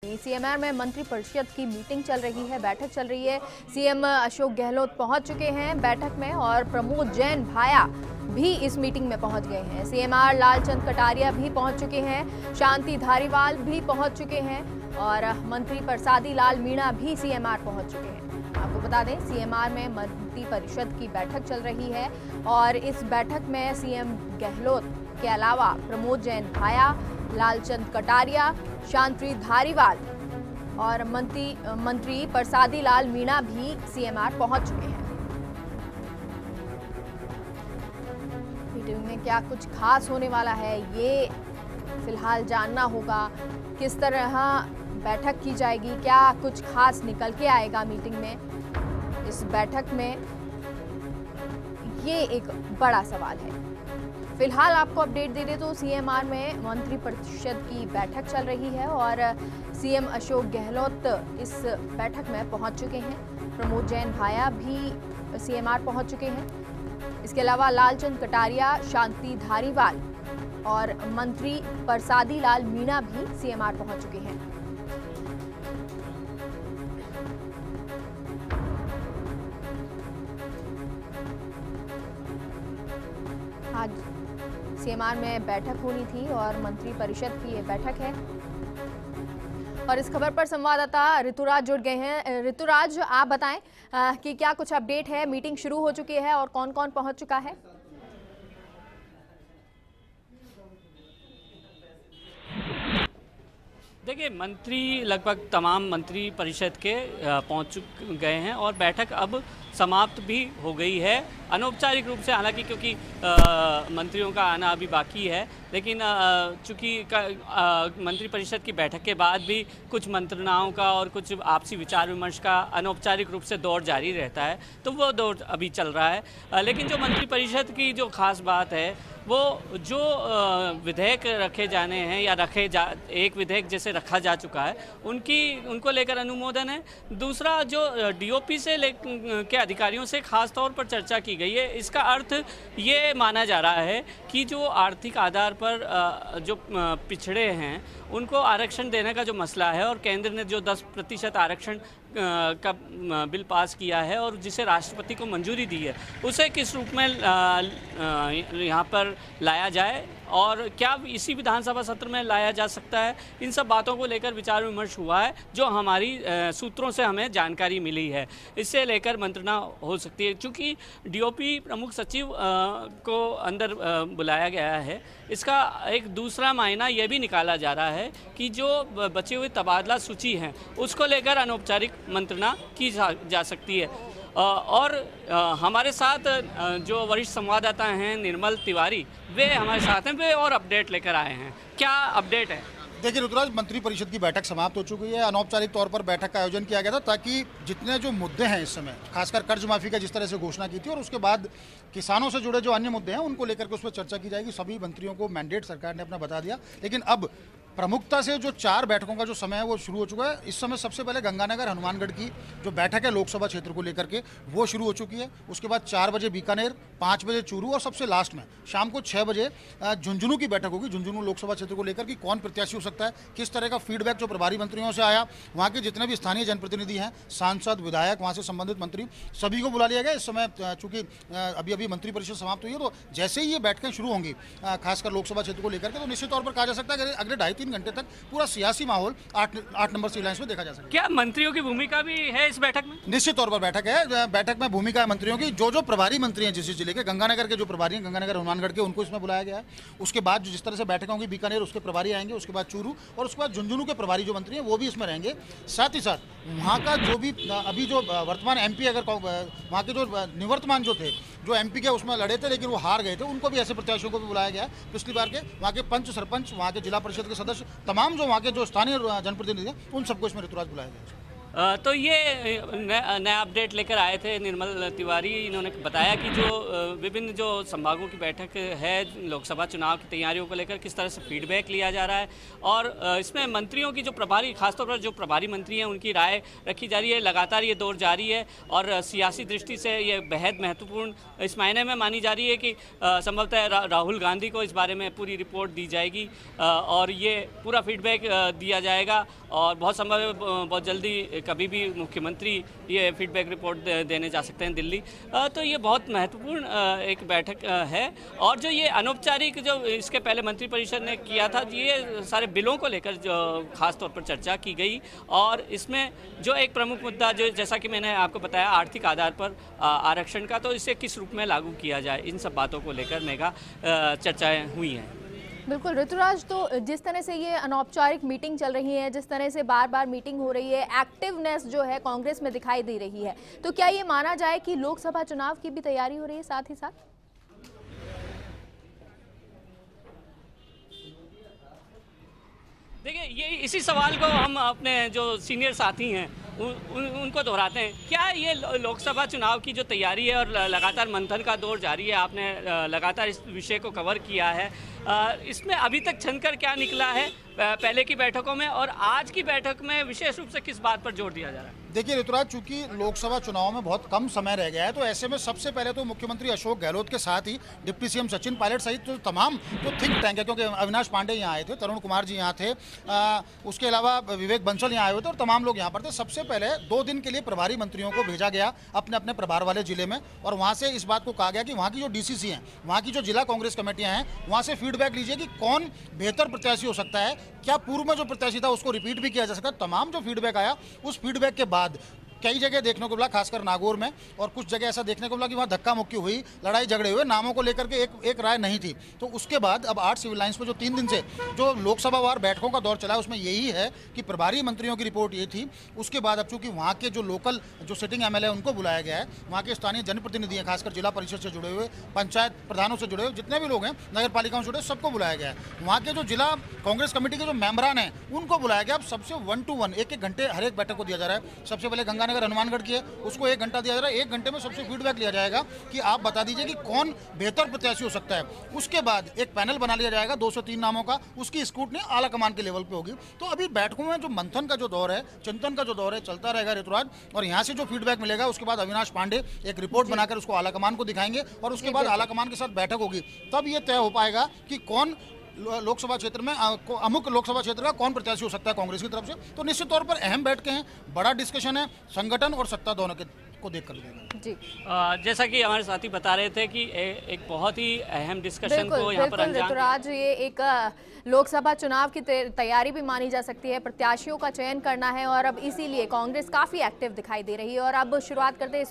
CMR में मंत्री परिषद की मीटिंग चल रही है, बैठक चल रही है। सीएम अशोक गहलोत पहुंच चुके हैं बैठक में और प्रमोद जैन भाया भी इस मीटिंग में पहुंच गए हैं। सीएमआर लालचंद कटारिया भी पहुंच चुके हैं, शांति धारीवाल भी पहुंच चुके हैं और मंत्री परसादी लाल मीणा भी सीएमआर पहुंच चुके हैं। आपको बता दें, सीएमआर में मंत्री परिषद की बैठक चल रही है और इस बैठक में सीएम गहलोत के अलावा प्रमोद जैन भाया, लालचंद कटारिया, शांति धारीवाल और मंत्री परसादी लाल मीणा भी सीएमआर पहुंच चुके हैं। मीटिंग में क्या कुछ खास होने वाला है, ये फिलहाल जानना होगा। किस तरह बैठक की जाएगी, क्या कुछ खास निकल के आएगा मीटिंग में, इस बैठक में, ये एक बड़ा सवाल है। फिलहाल आपको अपडेट दे दें तो सीएमआर में मंत्री परिषद की बैठक चल रही है और सीएम अशोक गहलोत इस बैठक में पहुंच चुके हैं। प्रमोद जैन भाया भी सीएमआर पहुंच चुके हैं। इसके अलावा लालचंद कटारिया, शांति धारीवाल और मंत्री परसादी लाल मीणा भी सीएमआर पहुंच चुके हैं। आज सीएमआर में बैठक होनी थी और मंत्री परिषद की ये बैठक है और इस खबर पर संवाददाता ऋतुराज जुड़ गए हैं। ऋतुराज, आप बताएं कि क्या कुछ अपडेट है, मीटिंग शुरू हो चुकी है और कौन कौन पहुंच चुका है? देखिए, मंत्री लगभग तमाम मंत्री परिषद के पहुंच गए हैं और बैठक अब समाप्त भी हो गई है अनौपचारिक रूप से, हालांकि क्योंकि मंत्रियों का आना अभी बाकी है, लेकिन चूँकि मंत्री परिषद की बैठक के बाद भी कुछ मंत्रणाओं का और कुछ आपसी विचार विमर्श का अनौपचारिक रूप से दौर जारी रहता है, तो वो दौर अभी चल रहा है। लेकिन जो मंत्री परिषद की जो खास बात है वो जो विधेयक रखे जाने हैं या एक विधेयक जैसे रखा जा चुका है उनको लेकर अनुमोदन है। दूसरा, जो डीओपी से के अधिकारियों से खास तौर पर चर्चा की गई है। इसका अर्थ ये माना जा रहा है कि जो आर्थिक आधार पर जो पिछड़े हैं उनको आरक्षण देने का जो मसला है और केंद्र ने जो 10% आरक्षण का बिल पास किया है और जिसे राष्ट्रपति को मंजूरी दी है, उसे किस रूप में यहाँ पर लाया जाए और क्या इसी विधानसभा सत्र में लाया जा सकता है, इन सब बातों को लेकर विचार विमर्श हुआ है, जो हमारी सूत्रों से हमें जानकारी मिली है। इससे लेकर मंत्रणा हो सकती है। चूँकि डीओपी प्रमुख सचिव को अंदर बुलाया गया है, इसका एक दूसरा मायना यह भी निकाला जा रहा है कि जो बचे हुए तबादला सूची हैं उसको लेकर अनौपचारिक मंत्रणा की जा सकती है। और हमारे साथ जो वरिष्ठ संवाददाता हैं निर्मल तिवारी, वे हमारे साथ हैं, वे और अपडेट लेकर आए हैं। क्या अपडेट है? देखिए ऋतुराज, मंत्री परिषद की बैठक समाप्त हो चुकी है। अनौपचारिक तौर पर बैठक का आयोजन किया गया था ताकि जितने जो मुद्दे हैं इस समय, खासकर कर्ज माफी का जिस तरह से घोषणा की थी और उसके बाद किसानों से जुड़े जो अन्य मुद्दे हैं उनको लेकर के उस पर चर्चा की जाएगी। सभी मंत्रियों को मैंडेट सरकार ने अपना बता दिया, लेकिन अब प्रमुखता से जो 4 बैठकों का जो समय है वो शुरू हो चुका है। इस समय सबसे पहले गंगानगर हनुमानगढ़ की जो बैठक है लोकसभा क्षेत्र को लेकर के, वो शुरू हो चुकी है। उसके बाद 4 बजे बीकानेर, 5 बजे चूरू और सबसे लास्ट में शाम को 6 बजे झुंझुनू की बैठक होगी। झुंझुनू लोकसभा क्षेत्र को लेकर कि कौन प्रत्याशी हो सकता है, किस तरह का फीडबैक जो प्रभारी मंत्रियों से आया, वहाँ के जितने भी स्थानीय जनप्रतिनिधि हैं, सांसद, विधायक, वहाँ से संबंधित मंत्री, सभी को बुला लिया गया। इस समय चूंकि अभी मंत्री परिषद समाप्त हुई है, तो जैसे ही ये बैठकें शुरू होंगी खासकर लोकसभा क्षेत्र को लेकर के, तो निश्चित तौर पर कहा जा सकता है कि अगले 2.5-3 घंटे तक पूरा सियासी माहौल 8 नंबर सी लाइन में देखा जा सकता है। क्या मंत्रियों की भूमिका भी है इस बैठक में? निश्चित तौर पर बैठक है। बैठक में भूमिका है मंत्रियों की। जो प्रभारी मंत्री हैं जिस जिले के, गंगानगर के जो प्रभारी हैं, गंगानगर हनुमानगढ़ के, उनको इसमें बुलाया गया है। उसके बाद जिस तरह से बैठक होंगी, बीकानेर उसके प्रभारी आएंगे, उसके बाद चूरू और उसके बाद झुंझुनू के प्रभारी जो मंत्री हैं वो भी इसमें रहेंगे। साथ ही साथ वहाँ का जो भी अभी जो वर्तमान एमपी, अगर वहाँ के जो निवर्तमान जो थे, जो एमपी के उसमें लड़े थे लेकिन वो हार गए थे, उनको भी ऐसे प्रत्याशियों को भी बुलाया गया है। पिछली बार के वहाँ के पंच, सरपंच, वहाँ के जिला परिषद के सदस्य, तमाम जो वहाँ के जो स्थानीय जनप्रतिनिधि हैं, उन सबको इसमें ऋतुराज बुलाया गया है। तो ये नया अपडेट लेकर आए थे निर्मल तिवारी। इन्होंने बताया कि जो विभिन्न जो संभागों की बैठक है लोकसभा चुनाव की तैयारियों को लेकर किस तरह से फीडबैक लिया जा रहा है और इसमें मंत्रियों की जो प्रभारी, खासतौर पर जो प्रभारी मंत्री हैं उनकी राय रखी जा रही है। लगातार ये दौर जारी है और सियासी दृष्टि से ये बेहद महत्वपूर्ण इस मायने में मानी जा रही है कि संभवतः राहुल गांधी को इस बारे में पूरी रिपोर्ट दी जाएगी और ये पूरा फीडबैक दिया जाएगा और बहुत संभव है बहुत जल्दी कभी भी मुख्यमंत्री ये फीडबैक रिपोर्ट देने जा सकते हैं दिल्ली। तो ये बहुत महत्वपूर्ण एक बैठक है और जो ये अनौपचारिक जो इसके पहले मंत्रिपरिषद ने किया था, ये सारे बिलों को लेकर जो खास तौर पर चर्चा की गई और इसमें जो एक प्रमुख मुद्दा जो जैसा कि मैंने आपको बताया आर्थिक आधार पर आरक्षण का, तो इसे किस रूप में लागू किया जाए, इन सब बातों को लेकर मेगा चर्चाएँ हुई हैं। बिल्कुल ऋतुराज, तो जिस तरह से ये अनौपचारिक मीटिंग चल रही है, जिस तरह से बार बार मीटिंग हो रही है, एक्टिवनेस जो है कांग्रेस में दिखाई दे रही है, तो क्या ये माना जाए कि लोकसभा चुनाव की भी तैयारी हो रही है साथ ही साथ? देखिए, ये इसी सवाल को हम अपने जो सीनियर साथी हैं उनको दोहराते हैं। क्या ये लोकसभा चुनाव की जो तैयारी है और लगातार मंथन का दौर जारी है, आपने लगातार इस विषय को कवर किया है, इसमें अभी तक छनकर क्या निकला है पहले की बैठकों में और आज की बैठक में विशेष रूप से किस बात पर जोर दिया जा रहा है? देखिए ऋतुराज, चूंकि लोकसभा चुनाव में बहुत कम समय रह गया है, तो ऐसे में सबसे पहले तो मुख्यमंत्री अशोक गहलोत के साथ ही डिप्टी सीएम सचिन पायलट सहित तो तमाम जो थिंक टैंक है, क्योंकि अविनाश पांडे यहाँ आए थे, तरुण कुमार जी यहाँ थे, उसके अलावा विवेक बंसल यहाँ आए हुए थे और तमाम लोग यहाँ पर थे। सबसे पहले 2 दिन के लिए प्रभारी मंत्रियों को भेजा गया अपने अपने प्रभार वाले जिले में और वहाँ से इस बात को कहा गया कि वहाँ की जो डीसीसी हैं, वहाँ की जो जिला कांग्रेस कमेटियाँ हैं, वहाँ से फीडबैक लीजिए कि कौन बेहतर प्रत्याशी हो सकता है, क्या पूर्व में जो प्रत्याशी था उसको रिपीट भी किया जा सकता है। तमाम जो फीडबैक आया, उस फीडबैक के बाद कई जगह देखने को मिला, खासकर नागौर में, और कुछ जगह ऐसा देखने को मिला कि वहाँ धक्का मुक्की हुई, लड़ाई झगड़े हुए, नामों को लेकर के एक राय नहीं थी। तो उसके बाद अब 8 सिविल लाइन्स में जो 3 दिन से जो लोकसभा वार बैठकों का दौर चला है, उसमें यही है कि प्रभारी मंत्रियों की रिपोर्ट ये थी। उसके बाद अब चूंकि वहाँ के जो लोकल जो सिटिंग एमएलए उनको बुलाया गया है, वहाँ के स्थानीय जनप्रतिनिधि हैं, खासकर जिला परिषद से जुड़े हुए, पंचायत प्रधानों से जुड़े हुए, जितने भी लोग हैं, नगर पालिकाओं से जुड़े, सबको बुलाया गया है। वहाँ के जो जिला कांग्रेस कमेटी के जो मेंबरान हैं उनको बुलाया गया। अब सबसे 1 to 1 1 घंटे हर एक बैठक को दिया जा रहा है। सबसे पहले गंगानगर हनुमानगढ़ की है, उसको 1 घंटा दिया जा रहा है। 1 घंटे में सबसे फीडबैक लिया जाएगा कि आप बता दीजिए कि कौन बेहतर प्रत्याशी हो सकता है। उसके बाद एक पैनल बना लिया जाएगा 2 से 3 नामों का, उसकी स्क्रूटनी आला कमान के लेवल पे होगी। तो अभी बैठकों में जो मंथन का जो दौर है, चिंतन का जो दौर है, चलता रहेगा ऋतुराज, और यहाँ से जो फीडबैक मिलेगा उसके बाद अविनाश पांडे एक रिपोर्ट बनाकर उसको आला कमान को दिखाएंगे और उसके बाद आला कमान के साथ बैठक होगी। तब ये तय हो पाएगा कि कौन लोकसभा क्षेत्र में अमुक लोकसभा क्षेत्र का कौन प्रत्याशी हो सकता है कांग्रेस की तरफ से। तो निश्चित तौर पर अहम बैठकें हैं, बड़ा डिस्कशन है, संगठन और सत्ता दोनों को देख कर जी। जैसा कि हमारे साथी बता रहे थे कि एक बहुत ही अहम डिस्कशन को यहाँ पर अंजाम। ऋतुराज, ये एक लोकसभा चुनाव की तैयारी भी मानी जा सकती है, प्रत्याशियों का चयन करना है और अब इसीलिए कांग्रेस काफी एक्टिव दिखाई दे रही है। और अब शुरुआत करते हैं